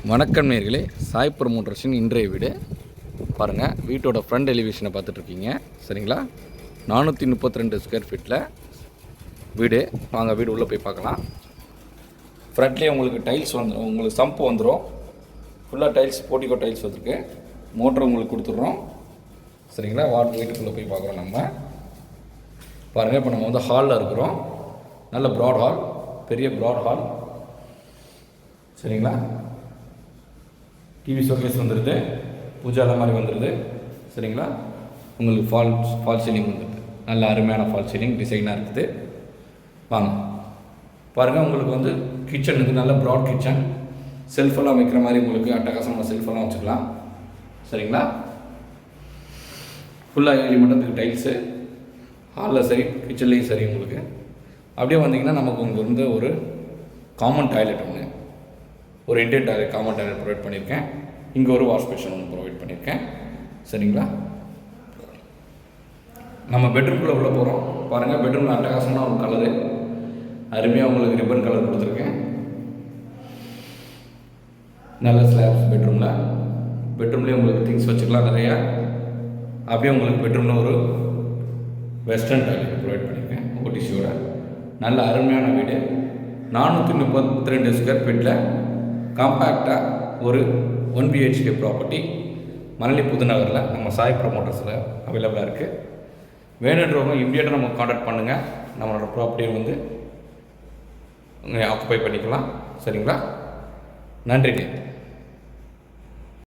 வணக்கம் நேர்களே, சாய் ப்ரமோட்டர்ஸின் இன்றைய வீடு பாருங்கள். வீட்டோட ஃப்ரண்ட் எலிவேஷனை பார்த்துட்ருக்கீங்க, சரிங்களா? 432 ஸ்கொயர் ஃபீட்டில் வீடு. வாங்க வீடு உள்ளே போய் பார்க்கலாம். ஃப்ரண்ட்லேயே உங்களுக்கு டைல்ஸ் வந்துடும், உங்களுக்கு சம்பு வந்துடும். ஃபுல்லாக டைல்ஸ், போர்டிகோ டைல்ஸ் வந்துருக்கு. மோட்டர் உங்களுக்கு கொடுத்துட்றோம், சரிங்களா? வீட்டுக்குள்ளே போய் பார்க்குறோம் நம்ம. பாருங்கள், இப்போ நம்ம வந்து ஹாலில் இருக்கிறோம். நல்ல ப்ராட் ஹால், பெரிய ப்ராட் ஹால், சரிங்களா? டிவி ஷோகேஸ் வந்துடுது, பூஜா மாதிரி வந்துடுது, சரிங்களா? உங்களுக்கு ஃபால் சீலிங் வந்துடுது. நல்ல அருமையான ஃபால் சீலிங் டிசைனாக இருக்குது. வாங்க பாருங்கள். உங்களுக்கு வந்து கிச்சன் இது நல்ல ப்ராட் கிச்சன். செல்ஃபெல்லாம் வைக்கிற மாதிரி உங்களுக்கு அட்டகாசமான செல்ஃபெல்லாம் வச்சுக்கலாம், சரிங்களா? ஃபுல்லாக 7 மண்டபத்துக்கு டைல்ஸு, ஹாலில் சரி, கிச்சன்லேயும் சரி. உங்களுக்கு அப்படியே வந்தீங்கன்னா நமக்கு உங்களுக்கு வந்து ஒரு காமன் டாய்லெட் ஒன்று, ஒரு Indian toilet, common toilet provide பண்ணியிருக்கேன். இங்கே ஒரு வாஷ் பேஷன் ஒன்று ப்ரொவைட் பண்ணியிருக்கேன், சரிங்களா? நம்ம பெட்ரூம்குள்ளே உள்ள போகிறோம். பாருங்கள், பெட்ரூமில் அட்டகாசமான ஒரு கலரு, அருமையாக உங்களுக்கு ரிப்பன் கலர் கொடுத்துருக்கேன். நல்ல ஸ்லாப்ஸ் பெட்ரூம்லேயே உங்களுக்கு திங்ஸ் வச்சுக்கலாம் நிறையா. அப்படியே உங்களுக்கு பெட்ரூமில் ஒரு வெஸ்டர்ன் டாய்லெட் ப்ரொவைட் பண்ணியிருக்கேன் ஓடிசியோட. நல்ல அருமையான வீடு. 432 ஸ்கொயர் ஃபீட்டில் காம்பேக்டாக ஒரு 1 BHK ப்ராப்பர்ட்டி மணலி புதுநகரில் நம்ம சாய் ப்ரமோட்டர்ஸில் அவைலபிளாக இருக்குது. வேணுன்றவங்க இம்மிடியேட்டாக நம்ம காண்டாக்ட் பண்ணுங்கள். நம்மளோட ப்ராப்பர்ட்டியை வந்து ஆக்குப்பை பண்ணிக்கலாம், சரிங்களா? நன்றி.